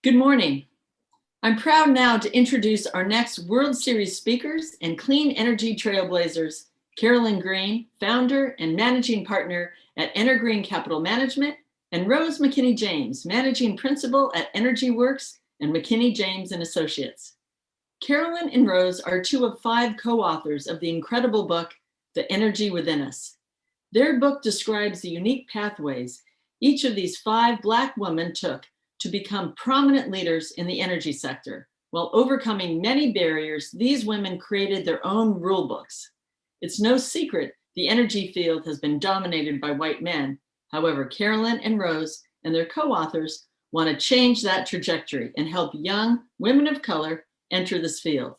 Good morning. I'm proud now to introduce our next World Series speakers and clean energy trailblazers, Carolyn Green, founder and managing partner at Green Capital Management, and Rose McKinney-James, managing principal at Energy Works and McKinney-James and Associates. Carolyn and Rose are two of 5 co-authors of the incredible book, The Energy Within Us. Their book describes the unique pathways each of these 5 Black women took to become prominent leaders in the energy sector. While overcoming many barriers, these women created their own rule books. It's no secret the energy field has been dominated by white men. However, Carolyn and Rose and their co-authors want to change that trajectory and help young women of color enter this field.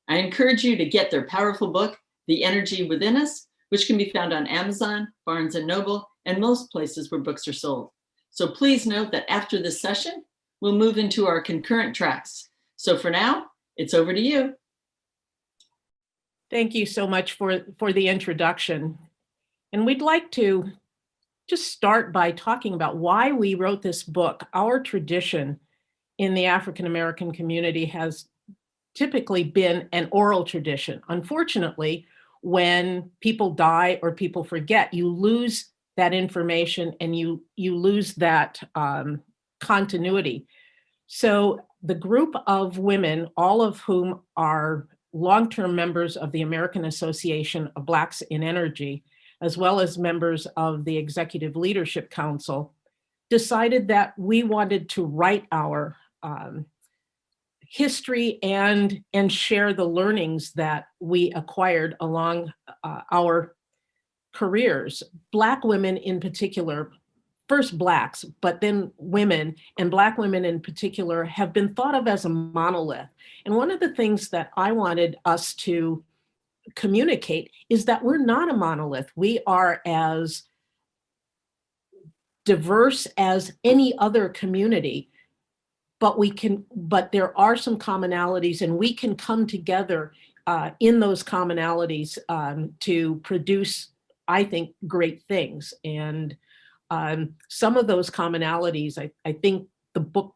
I encourage you to get their powerful book, The Energy Within Us, which can be found on Amazon, Barnes & Noble, and most places where books are sold. So please note that after this session, we'll move into our concurrent tracks. So for now, it's over to you. Thank you so much for the introduction. And we'd like to just start by talking about why we wrote this book. Our tradition in the African-American community has typically been an oral tradition. Unfortunately, when people die or people forget, you lose that information and you lose that continuity. So the group of women, all of whom are long-term members of the American Association of Blacks in Energy, as well as members of the Executive Leadership Council, decided that we wanted to write our history and share the learnings that we acquired along our careers. Black women in particular, first Blacks, but then women, and Black women in particular, have been thought of as a monolith. And one of the things that I wanted us to communicate is that we're not a monolith. We are as diverse as any other community, but there are some commonalities, and we can come together in those commonalities to produce, I think, great things. And some of those commonalities, I think the book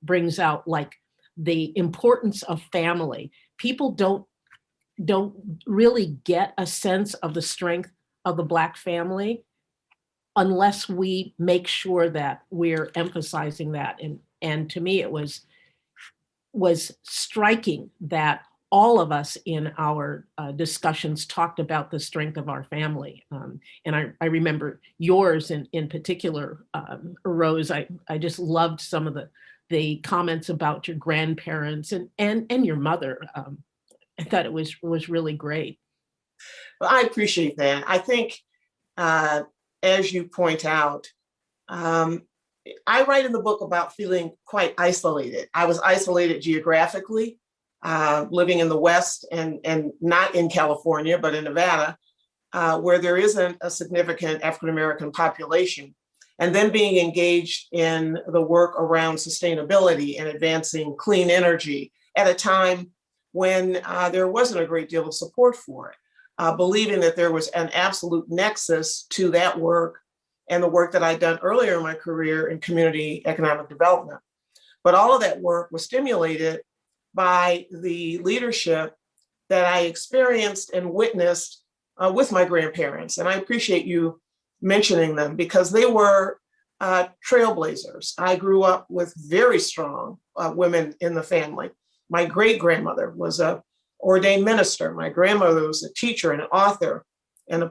brings out, like the importance of family. People don't really get a sense of the strength of the Black family unless we make sure that we're emphasizing that. And to me, it was striking that all of us in our discussions talked about the strength of our family. And I remember yours in particular, Rose. I just loved some of the comments about your grandparents and your mother. I thought it was really great. Well, I appreciate that. I think, as you point out, I write in the book about feeling quite isolated. I was isolated geographically, living in the West and not in California, but in Nevada, where there isn't a significant African-American population. And then being engaged in the work around sustainability and advancing clean energy at a time when there wasn't a great deal of support for it, believing that there was an absolute nexus to that work and the work that I'd done earlier in my career in community economic development. But all of that work was stimulated by the leadership that I experienced and witnessed with my grandparents. And I appreciate you mentioning them because they were trailblazers. I grew up with very strong women in the family. My great-grandmother was an ordained minister. My grandmother was a teacher and an author and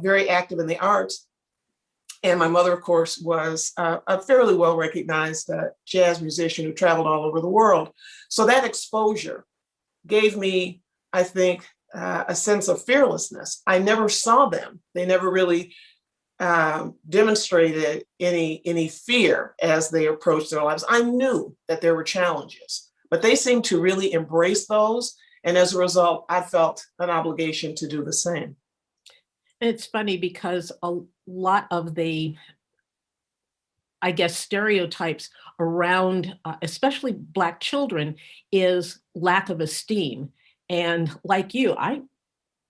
very active in the arts. And my mother, of course, was a fairly well-recognized jazz musician who traveled all over the world. So that exposure gave me, I think, a sense of fearlessness. I never saw them. They never really demonstrated any fear as they approached their lives. I knew that there were challenges, but they seemed to really embrace those. And as a result, I felt an obligation to do the same. It's funny because a lot of the, I guess, stereotypes around, especially Black children, is lack of esteem. And like you, I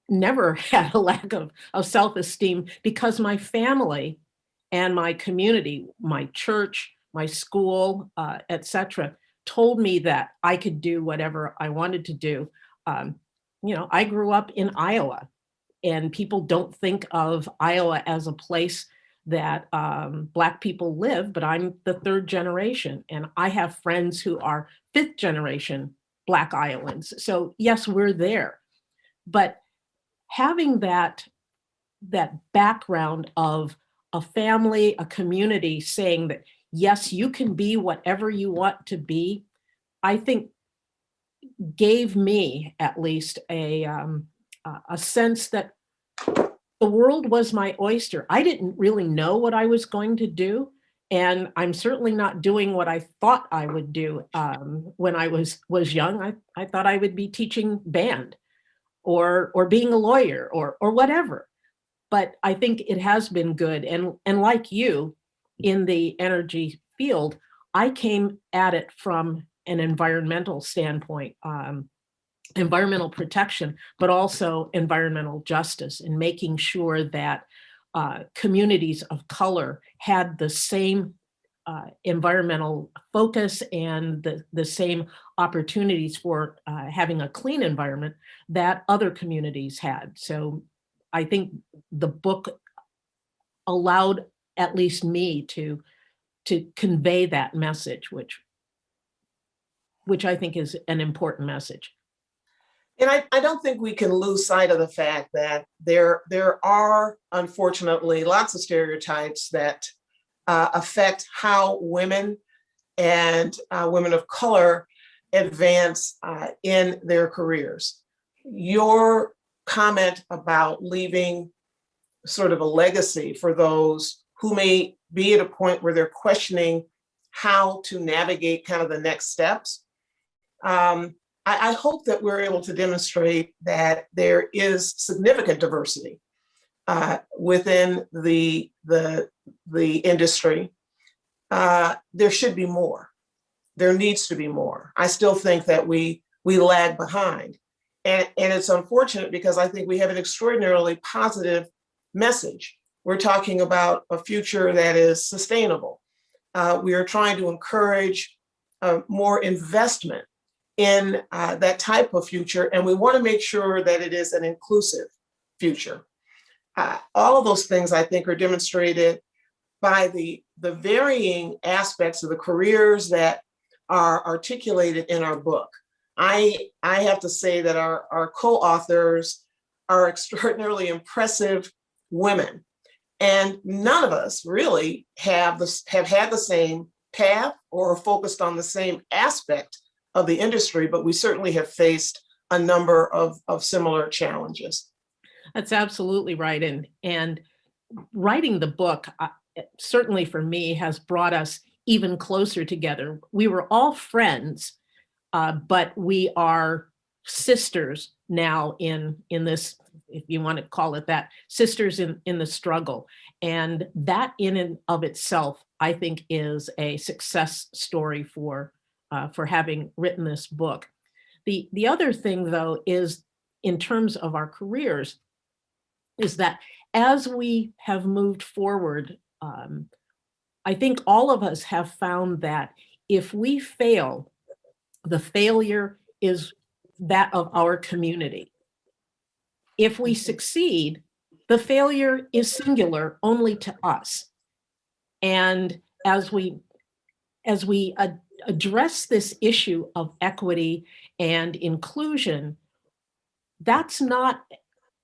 never had a lack of self-esteem because my family and my community, my church, my school, etc., told me that I could do whatever I wanted to do. I grew up in Iowa, and people don't think of Iowa as a place that Black people live, but I'm the third generation, and I have friends who are fifth generation Black Iowans. So yes, we're there. But having that background of a family, a community saying that, yes, you can be whatever you want to be, I think gave me at least a sense that the world was my oyster. I didn't really know what I was going to do. And I'm certainly not doing what I thought I would do when I was young. I thought I would be teaching band or being a lawyer or whatever. But I think it has been good. And like you in the energy field, I came at it from an environmental standpoint, environmental protection, but also environmental justice, and making sure that communities of color had the same environmental focus and the same opportunities for having a clean environment that other communities had. So I think the book allowed at least me to convey that message, which I think is an important message. And I don't think we can lose sight of the fact that there are, unfortunately, lots of stereotypes that affect how women and women of color advance in their careers. Your comment about leaving sort of a legacy for those who may be at a point where they're questioning how to navigate kind of the next steps. I hope that we're able to demonstrate that there is significant diversity within the industry. There should be more. There needs to be more. I still think that we lag behind. And it's unfortunate because I think we have an extraordinarily positive message. We're talking about a future that is sustainable. We are trying to encourage more investment in that type of future, and we want to make sure that it is an inclusive future. All of those things, I think, are demonstrated by the varying aspects of the careers that are articulated in our book. I have to say that our co-authors are extraordinarily impressive women, and none of us really have had the same path or are focused on the same aspect of the industry, but we certainly have faced a number of similar challenges. That's absolutely right. And writing the book, certainly for me, has brought us even closer together. We were all friends, but we are sisters now in this, if you want to call it that, sisters in the struggle. And that in and of itself, I think, is a success story for having written this book. The other thing, though, is in terms of our careers, is that as we have moved forward, I think all of us have found that if we fail, the failure is that of our community. If we succeed, the failure is singular only to us. And as we address this issue of equity and inclusion, that's not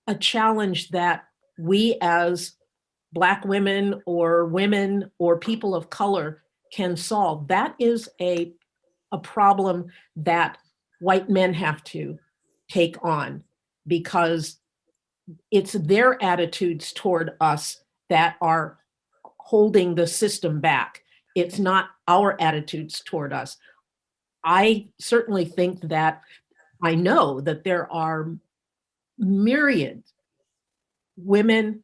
a challenge that we as Black women or people of color can solve. That is a problem that white men have to take on, because it's their attitudes toward us that are holding the system back. It's not our attitudes toward us. I certainly think that I know that there are myriad women,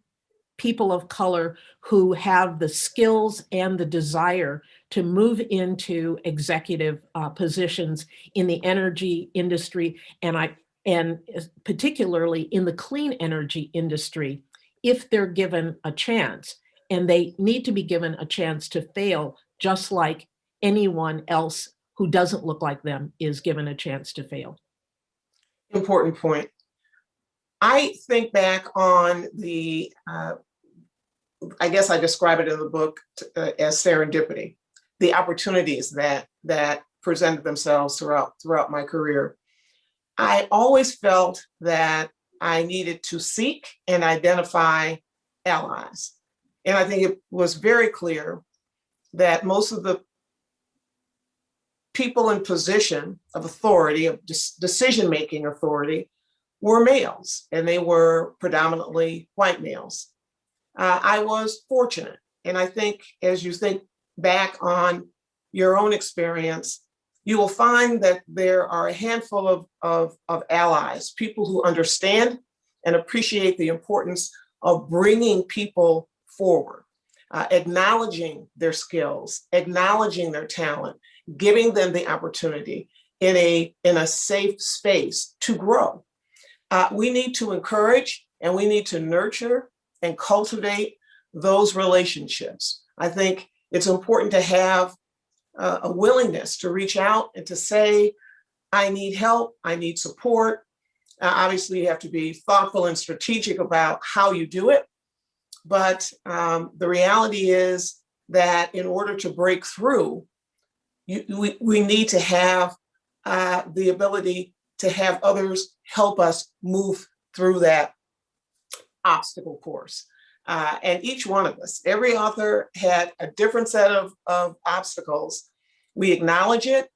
people of color who have the skills and the desire to move into executive positions in the energy industry, and particularly in the clean energy industry, if they're given a chance. And they need to be given a chance to fail just like anyone else who doesn't look like them is given a chance to fail. Important point. I think back on I guess I describe it in the book as serendipity, the opportunities that presented themselves throughout my career. I always felt that I needed to seek and identify allies. And I think it was very clear that most of the people in position of authority, of decision-making authority, were males, and they were predominantly white males. I was fortunate. And I think as you think back on your own experience, you will find that there are a handful of allies, people who understand and appreciate the importance of bringing people forward, acknowledging their skills, acknowledging their talent, giving them the opportunity in a safe space to grow. We need to encourage and we need to nurture and cultivate those relationships. I think it's important to have a willingness to reach out and to say, I need help, I need support. Obviously, you have to be thoughtful and strategic about how you do it. But the reality is that in order to break through, we need to have the ability to have others help us move through that obstacle course. And each one of us, every author had a different set of obstacles. We acknowledge it,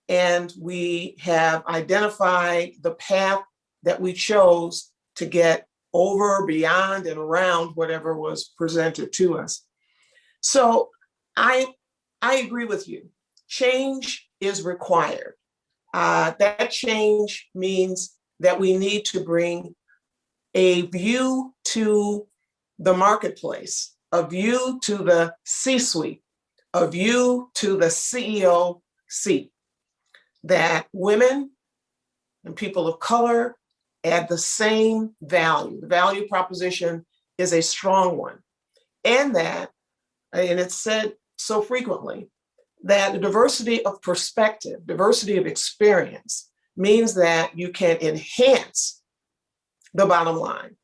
and we have identified the path that we chose to get over, beyond, and around whatever was presented to us. So I agree with you. Change is required. That change means that we need to bring a view to the marketplace, a view to the C-suite, a view to the CEO seat, that women and people of color add the same value. The value proposition is a strong one. And it's said so frequently, that the diversity of perspective, diversity of experience means that you can enhance the bottom line.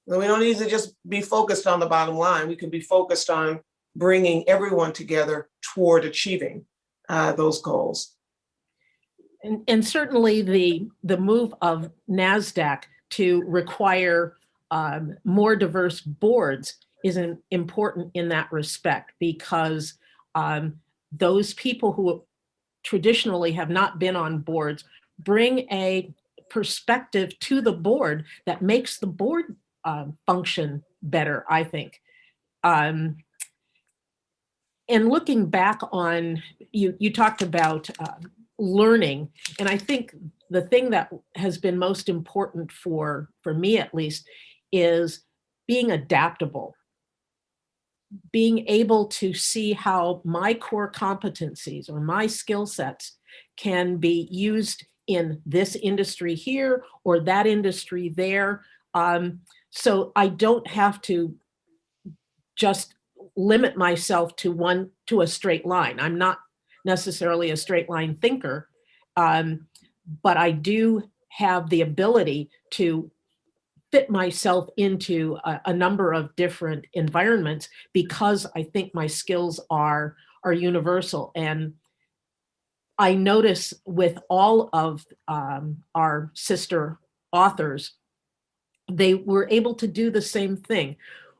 And we don't need to just be focused on the bottom line. We can be focused on bringing everyone together toward achieving those goals. And certainly the move of NASDAQ to require more diverse boards is important in that respect, because those people who traditionally have not been on boards bring a perspective to the board that makes the board function better, I think. And looking back on, you talked about learning, and I think the thing that has been most important for me at least is being adaptable, being able to see how my core competencies or my skill sets can be used in this industry here or that industry there. So I don't have to just limit myself to a straight line. I'm not necessarily a straight line thinker, but I do have the ability to fit myself into a number of different environments because I think my skills are universal. And I notice with all of our sister authors, they were able to do the same thing.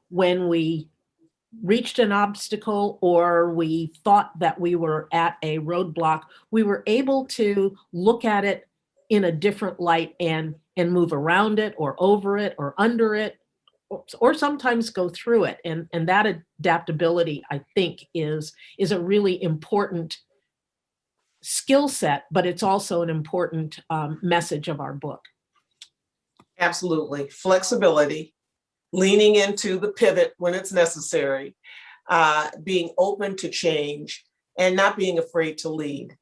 When we reached an obstacle or we thought that we were at a roadblock, we were able to look at it in a different light and move around it or over it or under it, or sometimes go through it. And that adaptability, I think, is a really important skill set, but it's also an important message of our book. Absolutely. Flexibility, leaning into the pivot when it's necessary, being open to change, and not being afraid to lead.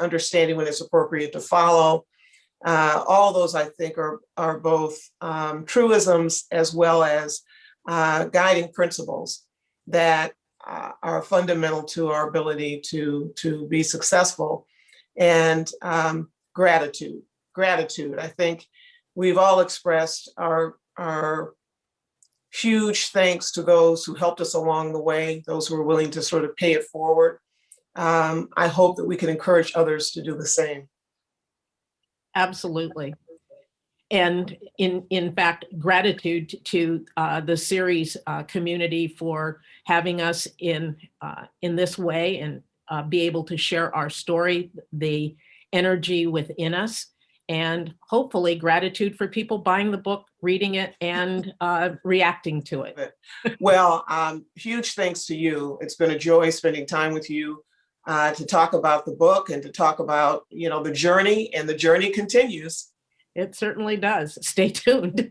Understanding when it's appropriate to follow. All those, I think, are both truisms as well as guiding principles that are fundamental to our ability to be successful. And gratitude. I think we've all expressed our huge thanks to those who helped us along the way, those who are willing to sort of pay it forward. I hope that we can encourage others to do the same. Absolutely. And in fact, gratitude to the Ceres community for having us in this way and be able to share our story, the energy within us, and hopefully gratitude for people buying the book, reading it, and reacting to it. Well, huge thanks to you. It's been a joy spending time with you to talk about the book and to talk about, the journey, and the journey continues. It certainly does. Stay tuned.